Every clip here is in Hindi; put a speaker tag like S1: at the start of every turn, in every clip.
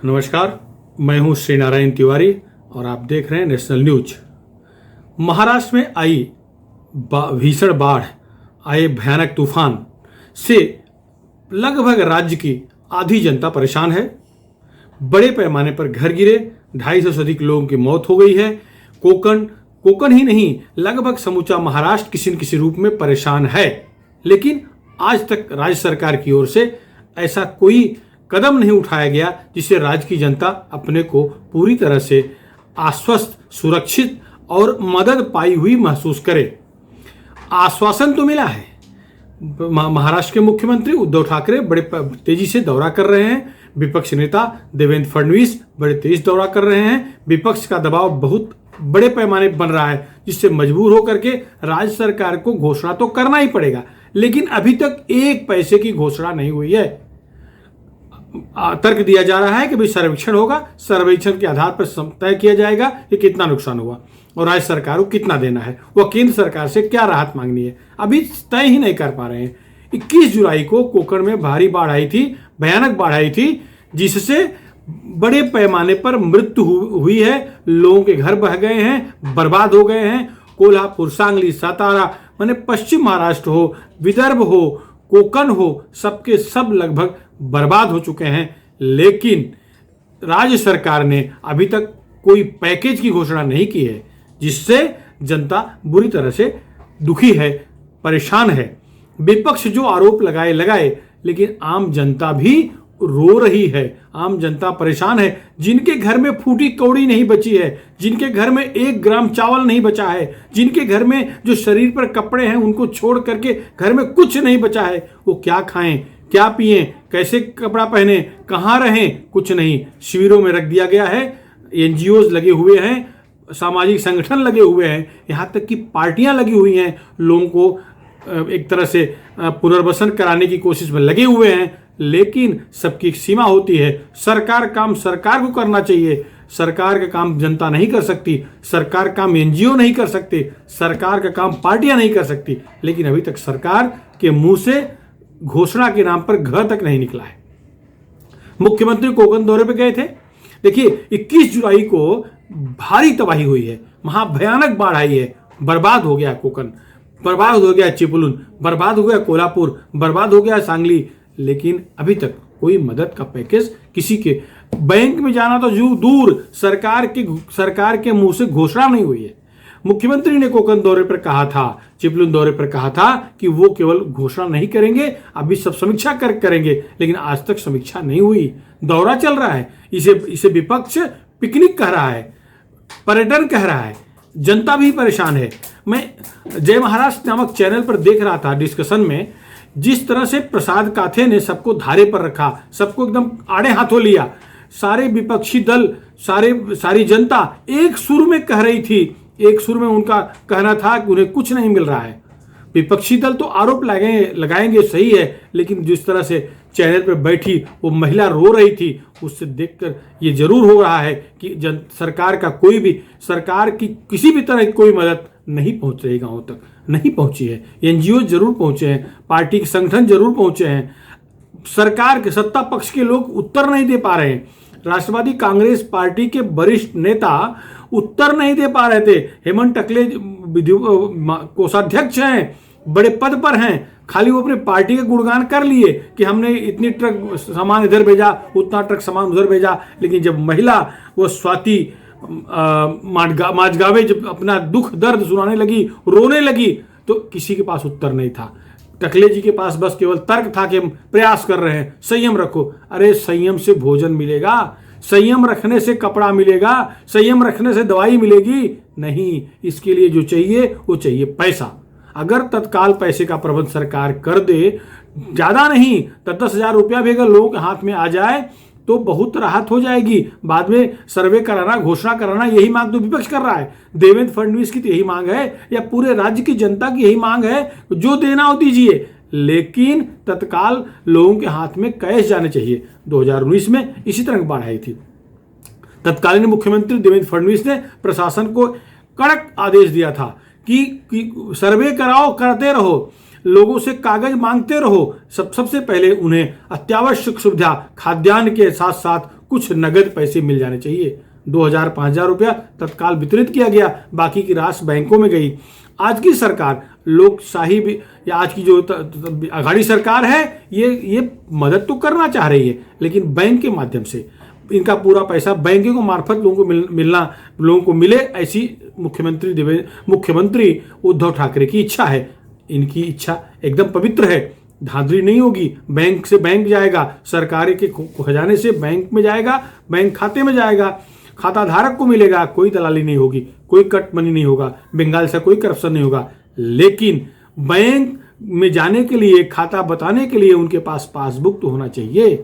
S1: नमस्कार, मैं हूं श्री नारायण तिवारी और आप देख रहे हैं नेशनल न्यूज। महाराष्ट्र में आई भीषण बाढ़, आए भयानक तूफान से लगभग राज्य की आधी जनता परेशान है। बड़े पैमाने पर घर गिरे, 250 से अधिक लोगों की मौत हो गई है। कोकण ही नहीं, लगभग समूचा महाराष्ट्र किसी न किसी रूप में परेशान है। लेकिन आज तक राज्य सरकार की ओर से ऐसा कोई कदम नहीं उठाया गया जिससे राज्य की जनता अपने को पूरी तरह से आश्वस्त, सुरक्षित और मदद पाई हुई महसूस करे। आश्वासन तो मिला है। महाराष्ट्र के मुख्यमंत्री उद्धव ठाकरे बड़े तेजी से दौरा कर रहे हैं। विपक्ष नेता देवेंद्र फडणवीस बड़े तेज दौरा कर रहे हैं। विपक्ष का दबाव बहुत बड़े पैमाने पर बन रहा है, जिससे मजबूर होकर के राज्य सरकार को घोषणा तो करना ही पड़ेगा। लेकिन अभी तक एक पैसे की घोषणा नहीं हुई है। तर्क दिया जा रहा है कि भाई सर्वेक्षण होगा, सर्वेक्षण के आधार पर तय किया जाएगा कि कितना नुकसान हुआ और राज्य सरकार को कितना देना है, वह केंद्र सरकार से क्या राहत मांगनी है, अभी तय ही नहीं कर पा रहे हैं। 21 जुलाई को कोकण में भारी बाढ़ आई थी, भयानक बाढ़ आई थी, जिससे बड़े पैमाने पर मृत्यु हुई है। लोगों के घर बह गए हैं, बर्बाद हो गए हैं। कोल्हापुर, सांगली, सातारा, माने पश्चिम महाराष्ट्र हो, विदर्भ हो, कोकण हो, सबके सब लगभग बर्बाद हो चुके हैं। लेकिन राज्य सरकार ने अभी तक कोई पैकेज की घोषणा नहीं की है, जिससे जनता बुरी तरह से दुखी है, परेशान है। विपक्ष जो आरोप लगाए, लेकिन आम जनता भी रो रही है। आम जनता परेशान है। जिनके घर में फूटी कौड़ी नहीं बची है, जिनके घर में 1 ग्राम चावल नहीं बचा है, जिनके घर में जो शरीर पर कपड़े हैं उनको छोड़ करके घर में कुछ नहीं बचा है, वो क्या खाएं, क्या पिएं, कैसे कपड़ा पहने, कहाँ रहें, कुछ नहीं। शिविरों में रख दिया गया है। NGOs लगे हुए हैं, सामाजिक संगठन लगे हुए हैं, यहाँ तक कि पार्टियां लगी हुई हैं। लोगों को एक तरह से पुनर्वसन कराने की कोशिश में लगे हुए हैं। लेकिन सबकी एक सीमा होती है। सरकार काम सरकार को करना चाहिए। सरकार का काम जनता नहीं कर सकती। सरकार काम NGO नहीं कर सकते। सरकार का काम पार्टियां नहीं कर सकती। लेकिन अभी तक सरकार के मुंह से घोषणा के नाम पर घर तक नहीं निकला है। मुख्यमंत्री कोकण दौरे पे गए थे। देखिए, 21 जुलाई को भारी तबाही हुई है, महाभयानक बाढ़ आई है। बर्बाद हो गया कोकण, बर्बाद हो गया चिपलून, बर्बाद हो गया कोल्हापुर, बर्बाद हो गया सांगली। लेकिन अभी तक कोई मदद का पैकेज किसी के बैंक में जाना तो दूर, सरकार के मुंह से घोषणा नहीं हुई है। मुख्यमंत्री ने कोकण दौरे पर कहा था, चिपलून दौरे पर कहा था कि वो केवल घोषणा नहीं करेंगे, अभी सब समीक्षा करेंगे। लेकिन आज तक समीक्षा नहीं हुई। दौरा चल रहा है। इसे विपक्ष पिकनिक कह रहा है, पर्यटन कह रहा है। जनता भी परेशान है। मैं जय महाराष्ट्र नामक चैनल पर देख रहा था डिस्कशन में, जिस तरह से प्रसाद काथे ने सबको धारे पर रखा, सबको एकदम आड़े हाथों लिया। सारे विपक्षी दल, सारी जनता एक सुर में कह रही थी, एक सुर में उनका कहना था कि उन्हें कुछ नहीं मिल रहा है। विपक्षी दल तो आरोप लगाएंगे, सही है, लेकिन जिस तरह से चैनल पर बैठी वो महिला रो रही थी, उससे देखकर ये जरूर हो रहा है कि सरकार की किसी भी तरह की कोई मदद नहीं पहुंच रही, गांवों तक नहीं पहुंची है। NGO जरूर पहुंचे हैं, पार्टी के संगठन जरूर पहुंचे हैं, सरकार के सत्ता पक्ष के लोग उत्तर नहीं दे पा रहे हैं। राष्ट्रवादी कांग्रेस पार्टी के वरिष्ठ नेता उत्तर नहीं दे पा रहे थे। हेमंत टकले कोषाध्यक्ष हैं, बड़े पद पर हैं, खाली वो अपने पार्टी के गुणगान कर लिए कि हमने इतनी ट्रक सामान इधर भेजा, उतना ट्रक सामान उधर भेजा। लेकिन जब महिला वो स्वाति माजगावे जब अपना दुख दर्द सुनाने लगी, रोने लगी, तो किसी के पास उत्तर नहीं था। टकले जी के पास बस केवल तर्क था कि हम प्रयास कर रहे हैं, संयम रखो। अरे संयम से भोजन मिलेगा, संयम रखने से कपड़ा मिलेगा, संयम रखने से दवाई मिलेगी नहीं। इसके लिए जो चाहिए वो चाहिए पैसा। अगर तत्काल पैसे का प्रबंध सरकार कर दे, ज्यादा नहीं तो 10,000 रुपया भी अगर लोगों के हाथ में आ जाए तो बहुत राहत हो जाएगी। बाद में सर्वे कराना, घोषणा कराना, यही मांग तो विपक्ष कर रहा है। देवेंद्र फडणवीस की तो यही मांग है, या पूरे राज्य की जनता की यही मांग है, जो देना हो दीजिए, लेकिन तत्काल लोगों के हाथ में कैश जाने चाहिए। 2019 में इसी तरह की बाढ़ आई थी। तत्कालीन मुख्यमंत्री देवेंद्र फडणवीस ने प्रशासन को कड़क आदेश दिया था कि सर्वे कराओ, करते रहो, लोगों से कागज मांगते रहो। सबसे पहले उन्हें अत्यावश्यक सुविधा खाद्यान्न के साथ साथ कुछ नगद पैसे मिल जाने चाहिए। 2000 5000 रुपया तत्काल वितरित किया गया, बाकी की राशि बैंकों में गई। आज की सरकार लोकशाही भी, या आज की जो अघाड़ी सरकार है, ये मदद तो करना चाह रही है, लेकिन बैंक के माध्यम से इनका पूरा पैसा बैंकों को मार्फत लोगों को मिले, ऐसी मुख्यमंत्री उद्धव ठाकरे की इच्छा है। इनकी इच्छा एकदम पवित्र है, धांधली नहीं होगी। बैंक से बैंक जाएगा, सरकारी के खजाने से बैंक में जाएगा, बैंक खाते में जाएगा, खाता धारक को मिलेगा, कोई दलाली नहीं होगी, कोई कट मनी नहीं होगा, बंगाल से कोई करप्शन नहीं होगा। लेकिन बैंक में जाने के लिए, खाता बताने के लिए उनके पास पासबुक तो होना चाहिए।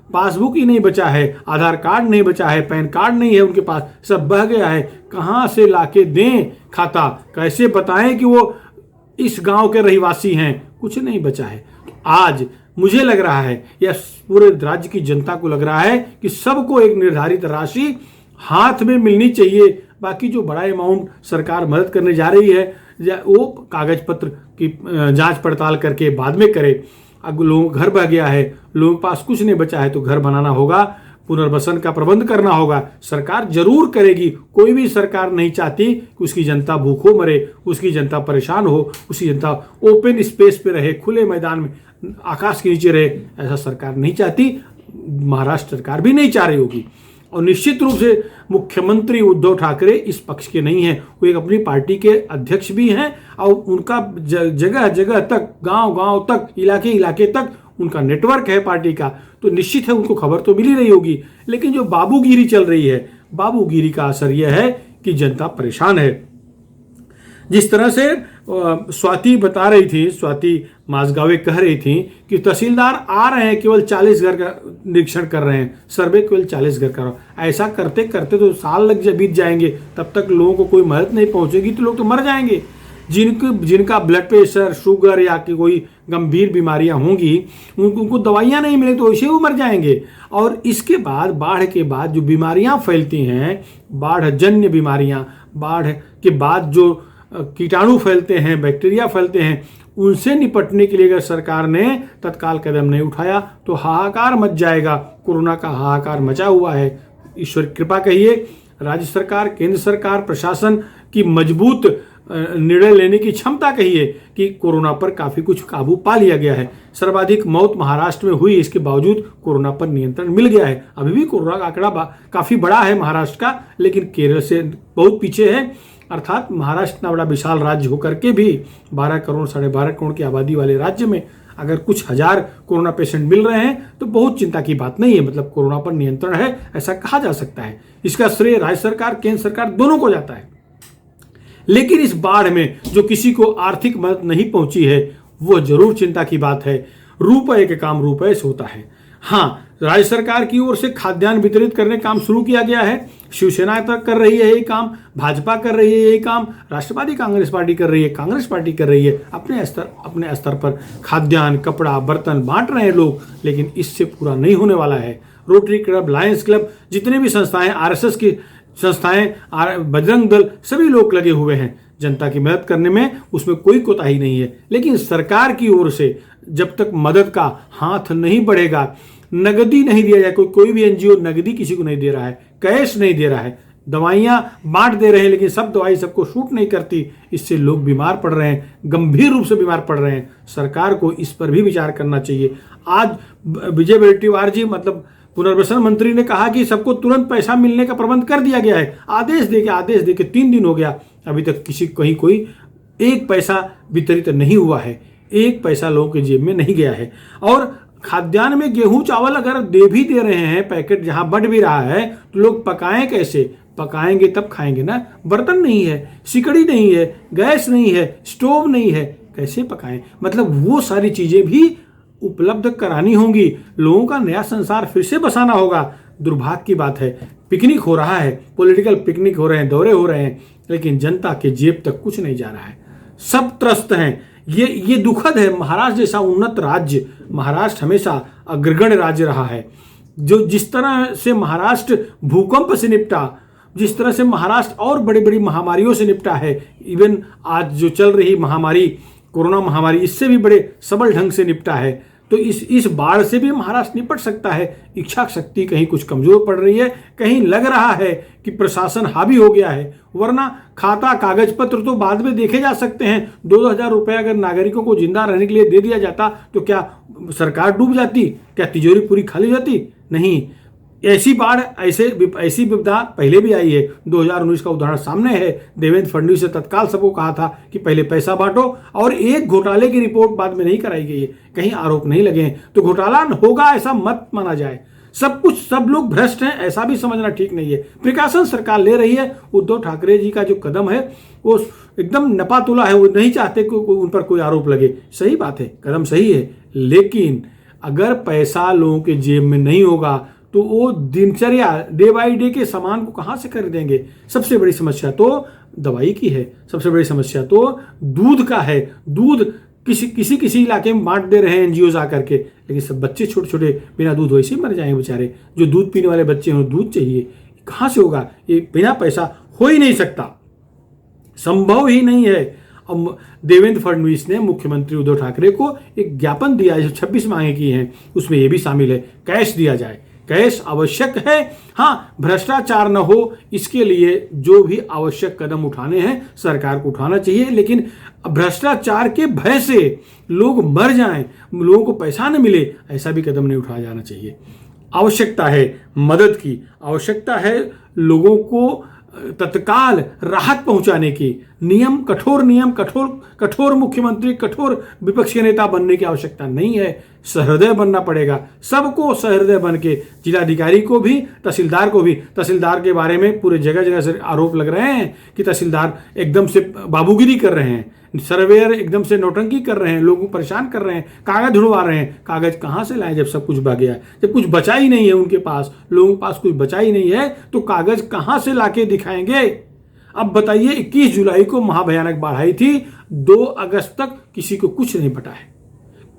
S1: पासबुक ही नहीं बचा है, आधार कार्ड नहीं बचा है, पैन कार्ड नहीं है उनके पास, सब बह गया है। कहां से लाके दें खाता, कैसे बताएं कि वो इस गांव के रहवासी हैं, कुछ नहीं बचा है। आज मुझे लग रहा है, या पूरे राज्य की जनता को लग रहा है कि सबको एक निर्धारित राशि हाथ में मिलनी चाहिए। बाकी जो बड़ा अमाउंट सरकार मदद करने जा रही है, वो कागज पत्र की जांच पड़ताल करके बाद में करे। अब लोगों घर बह गया है, लोगों के पास कुछ नहीं बचा है, तो घर बनाना होगा, पुनर्वसन का प्रबंध करना होगा। सरकार जरूर करेगी, कोई भी सरकार नहीं चाहती कि उसकी जनता भूखों मरे, उसकी जनता परेशान हो, उसकी जनता ओपन स्पेस पे रहे, खुले मैदान में, आकाश के नीचे रहे। ऐसा सरकार नहीं चाहती, महाराष्ट्र सरकार भी नहीं चाह रही होगी। और निश्चित रूप से मुख्यमंत्री उद्धव ठाकरे इस पक्ष के नहीं हैं, वो एक अपनी पार्टी के अध्यक्ष भी हैं, और उनका जगह जगह तक, गांव तक, इलाके तक उनका नेटवर्क है पार्टी का, तो निश्चित है उनको खबर तो मिल ही रही होगी। लेकिन जो बाबूगिरी चल रही है, बाबूगिरी का असर यह है कि जनता परेशान है। जिस तरह से स्वाति बता रही थी, स्वाति माजगावे कह रही थी कि तहसीलदार आ रहे हैं, केवल 40 घर का निरीक्षण कर रहे हैं, सर्वे केवल 40 घर का। ऐसा करते करते तो साल बीत जाएंगे, तब तक लोगों को कोई मदद नहीं पहुंचेगी, तो लोग तो मर जाएंगे। जिनका ब्लड प्रेशर, शुगर या कि कोई गंभीर बीमारियां होंगी, उनको दवाइयां नहीं मिले तो वैसे वो मर जाएंगे। और इसके बाद, बाढ़ के बाद जो बीमारियां फैलती हैं, बाढ़ जन्य बीमारियां, बाढ़ के बाद जो कीटाणु फैलते हैं, बैक्टीरिया फैलते हैं, उनसे निपटने के लिए अगर सरकार ने तत्काल कदम नहीं उठाया तो हाहाकार मच जाएगा। कोरोना का हाहाकार मचा हुआ है। ईश्वर कृपा कहिए, राज्य सरकार, केंद्र सरकार, प्रशासन की मजबूत निर्णय लेने की क्षमता कहिए कि कोरोना पर काफी कुछ काबू पा लिया गया है। सर्वाधिक मौत महाराष्ट्र में हुई, इसके बावजूद कोरोना पर नियंत्रण मिल गया है। अभी भी कोरोना का आंकड़ा काफी बड़ा है महाराष्ट्र का, लेकिन केरल से बहुत पीछे है। अर्थात महाराष्ट्र इतना बड़ा विशाल राज्य होकर के भी 12 करोड़ 12.5 करोड़ की आबादी वाले राज्य में अगर कुछ हजार कोरोना पेशेंट मिल रहे हैं तो बहुत चिंता की बात नहीं है। मतलब कोरोना पर नियंत्रण है, ऐसा कहा जा सकता है। इसका श्रेय राज्य सरकार, केंद्र सरकार दोनों को जाता है। लेकिन इस बाढ़ में जो किसी को आर्थिक मदद नहीं पहुंची है, वो जरूर चिंता की बात है। रुपए के काम रुपए से होता है। हाँ, राज्य सरकार की ओर से खाद्यान्न वितरित करने का काम शुरू किया गया है। शिवसेना तक कर रही है यही काम, भाजपा कर रही है यही काम, राष्ट्रवादी कांग्रेस पार्टी कर रही है, कांग्रेस पार्टी कर रही है। अपने स्तर पर खाद्यान्न, कपड़ा, बर्तन बांट रहे हैं लोग, लेकिन इससे पूरा नहीं होने वाला है। रोटरी क्लब, लायंस क्लब, जितने भी संस्थाएं, आरएसएस की संस्थाएं, बजरंग दल, सभी लोग लगे हुए हैं जनता की मदद करने में, उसमें कोई कोताही नहीं है। लेकिन सरकार की ओर से जब तक मदद का हाथ नहीं बढ़ेगा, नगदी नहीं दिया जाए, कोई भी एनजीओ नगदी किसी को नहीं दे रहा है, कैश नहीं दे रहा है, दवाइयां बांट दे रहे हैं, लेकिन सब दवाई सबको शूट नहीं करती, इससे लोग बीमार पड़ रहे हैं, गंभीर रूप से बीमार पड़ रहे हैं। सरकार को इस पर भी विचार करना चाहिए। आज विजय वडेट्टीवार जी, मतलब पुनर्वसन मंत्री, ने कहा कि सबको तुरंत पैसा मिलने का प्रबंध कर दिया गया है। आदेश दे के 3 दिन हो गया, अभी तक कहीं कोई एक पैसा वितरित नहीं हुआ है, एक पैसा लोगों के जेब में नहीं गया है। और खाद्यान्न में गेहूं चावल अगर दे रहे हैं, पैकेट जहां बढ़ भी रहा है, तो लोग पकाएं कैसे? पकाएंगे तब खाएंगे ना। बर्तन नहीं है, सिकड़ी नहीं है, गैस नहीं है, स्टोव नहीं है, कैसे पकाएं? मतलब वो सारी चीजें भी उपलब्ध करानी होंगी। लोगों का नया संसार फिर से बसाना होगा। दुर्भाग्य की बात है, पिकनिक हो रहा है, पॉलिटिकल पिकनिक हो रहे हैं, दौरे हो रहे हैं, लेकिन जनता के जेब तक कुछ नहीं जा रहा है। सब त्रस्त हैं। ये दुखद है। महाराष्ट्र जैसा उन्नत राज्य, महाराष्ट्र हमेशा अग्रगण्य राज्य रहा है। जिस तरह से महाराष्ट्र भूकंप से निपटा, जिस तरह से महाराष्ट्र और बड़ी बड़ी महामारियों से निपटा है, इवन आज जो चल रही महामारी, कोरोना महामारी, इससे भी बड़े सबल ढंग से निपटा है। तो इस बाढ़ से भी महाराष्ट्र निपट सकता है। इच्छा शक्ति कहीं कुछ कमजोर पड़ रही है, कहीं लग रहा है कि प्रशासन हावी हो गया है, वरना खाता कागज पत्र तो बाद में देखे जा सकते हैं। 2,000 रुपये अगर नागरिकों को जिंदा रहने के लिए दे दिया जाता तो क्या सरकार डूब जाती? क्या तिजोरी पूरी खाली जाती? नहीं। ऐसी बाढ़ ऐसी विपदा पहले भी आई है। 2019 का उदाहरण सामने है। देवेंद्र फडणवीस ने तत्काल सबको कहा था कि पहले पैसा बांटो, और एक घोटाले की रिपोर्ट बाद में नहीं कराई गई है, कहीं आरोप नहीं लगे हैं, तो घोटाला होगा ऐसा मत माना जाए। सब लोग भ्रष्ट हैं ऐसा भी समझना ठीक नहीं है। प्रिकॉशन सरकार ले रही है। उद्धव ठाकरे जी का जो कदम है वो एकदम नपातुला है, वो नहीं चाहते कि उन पर कोई आरोप लगे। सही बात है, कदम सही है, लेकिन अगर पैसा लोगों के जेब में नहीं होगा तो वो दिनचर्या डे बाई डे के सामान को कहाँ से खरीदेंगे? सबसे बड़ी समस्या तो दवाई की है, सबसे बड़ी समस्या तो दूध का है। दूध किसी इलाके में बांट दे रहे हैं एनजीओ आकर के, लेकिन सब बच्चे छोटे छोटे बिना दूध वैसे ही मर जाएंगे बेचारे। जो दूध पीने वाले बच्चे हैं दूध चाहिए, कहाँ से होगा? ये बिना पैसा हो ही नहीं सकता, संभव ही नहीं है। अब देवेंद्र फडणवीस ने मुख्यमंत्री उद्धव ठाकरे को एक ज्ञापन दिया है, 26 मांगे की हैं, उसमें यह भी शामिल है कैश दिया जाए। कैश आवश्यक है, हाँ, भ्रष्टाचार न हो इसके लिए जो भी आवश्यक कदम उठाने हैं सरकार को उठाना चाहिए, लेकिन भ्रष्टाचार के भय से लोग मर जाएं, लोगों को पैसा न मिले, ऐसा भी कदम नहीं उठाया जाना चाहिए। आवश्यकता है मदद की, आवश्यकता है लोगों को तत्काल राहत पहुंचाने की। कठोर मुख्यमंत्री, कठोर विपक्ष के नेता बनने की आवश्यकता नहीं है, सहृदय बनना पड़ेगा। सबको सहृदय बन के, जिलाधिकारी को भी, तहसीलदार को भी। तहसीलदार के बारे में पूरे जगह जगह से आरोप लग रहे हैं कि तहसीलदार एकदम से बाबूगिरी कर रहे हैं, सर्वेयर एकदम से नौटंकी कर रहे हैं, लोगों को परेशान कर रहे हैं, कागज ढुंढवा रहे हैं। कागज कहाँ से लाएं जब सब कुछ बह गया, जब कुछ बचा ही नहीं है उनके पास, लोगों के पास कुछ बचा ही नहीं है, तो कागज कहाँ से लाके दिखाएंगे? अब बताइए, 21 जुलाई को महाभयानक बाढ़ आई थी, 2 अगस्त तक किसी को कुछ नहीं पता है।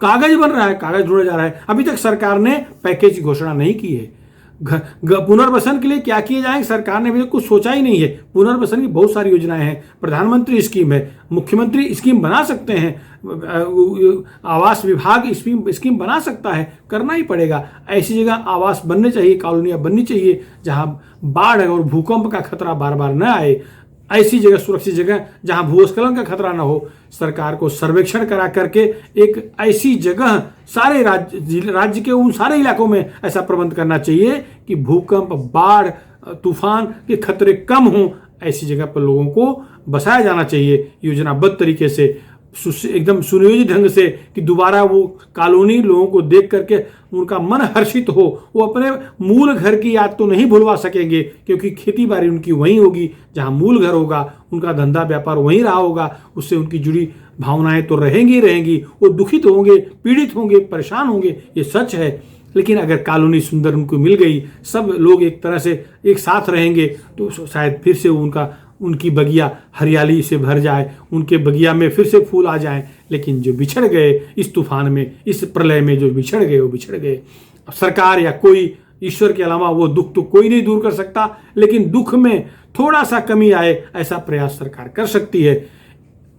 S1: कागज बन रहा है, कागज ढूंढा जा रहा है। अभी तक सरकार ने पैकेज की घोषणा नहीं की है। पुनर्वसन के लिए क्या किए जाएंगे, सरकार ने अभी तक कुछ सोचा ही नहीं है। पुनर्वसन की बहुत सारी योजनाएं हैं, प्रधानमंत्री स्कीम है, मुख्यमंत्री स्कीम बना सकते हैं, आवास विभाग स्कीम बना सकता है, करना ही पड़ेगा। ऐसी जगह आवास बनने चाहिए, कॉलोनियां बननी चाहिए जहां बाढ़ और भूकंप का खतरा बार बार न आए। ऐसी जगह, सुरक्षित जगह जहां भूस्खलन का खतरा न हो। सरकार को सर्वेक्षण करा करके एक ऐसी जगह सारे राज्य के उन सारे इलाकों में ऐसा प्रबंध करना चाहिए कि भूकंप, बाढ़, तूफान के खतरे कम हों। ऐसी जगह पर लोगों को बसाया जाना चाहिए योजनाबद्ध तरीके से, एकदम सुनियोजित ढंग से, कि दोबारा वो कॉलोनी लोगों को देख करके उनका मन हर्षित हो। वो अपने मूल घर की याद तो नहीं भुलवा सकेंगे, क्योंकि खेती बाड़ी उनकी वहीं होगी जहां मूल घर होगा, उनका धंधा व्यापार वहीं रहा होगा, उससे उनकी जुड़ी भावनाएं तो रहेंगी। वो दुखित होंगे, पीड़ित होंगे, परेशान होंगे, ये सच है। लेकिन अगर कॉलोनी सुंदर उनको मिल गई, सब लोग एक तरह से एक साथ रहेंगे, तो शायद फिर से उनकी बगिया हरियाली से भर जाए, उनके बगिया में फिर से फूल आ जाएं। लेकिन जो बिछड़ गए इस तूफान में, इस प्रलय में, जो बिछड़ गए वो बिछड़ गए। सरकार या कोई, ईश्वर के अलावा वो दुख तो कोई नहीं दूर कर सकता, लेकिन दुख में थोड़ा सा कमी आए ऐसा प्रयास सरकार कर सकती है।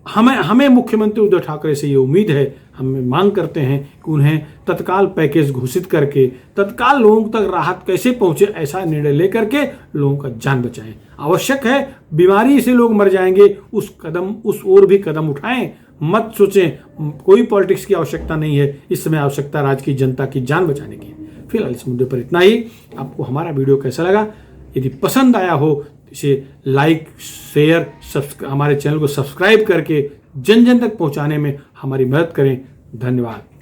S1: हमें मुख्यमंत्री उद्धव ठाकरे से ये उम्मीद है, हम मांग करते हैं कि उन्हें तत्काल पैकेज घोषित करके तत्काल लोगों तक राहत कैसे पहुंचे, ऐसा निर्णय लेकर के लोगों का जान बचाएं। आवश्यक है, बीमारी से लोग मर जाएंगे, उस ओर भी कदम उठाएं। मत सोचें, कोई पॉलिटिक्स की आवश्यकता नहीं है, इस समय आवश्यकता राज्य की जनता की जान बचाने की। फिलहाल इस मुद्दे पर इतना ही। आपको हमारा वीडियो कैसा लगा? यदि पसंद आया हो इसे लाइक, शेयर, हमारे चैनल को सब्सक्राइब करके जन जन तक पहुंचाने में हमारी मदद करें। धन्यवाद।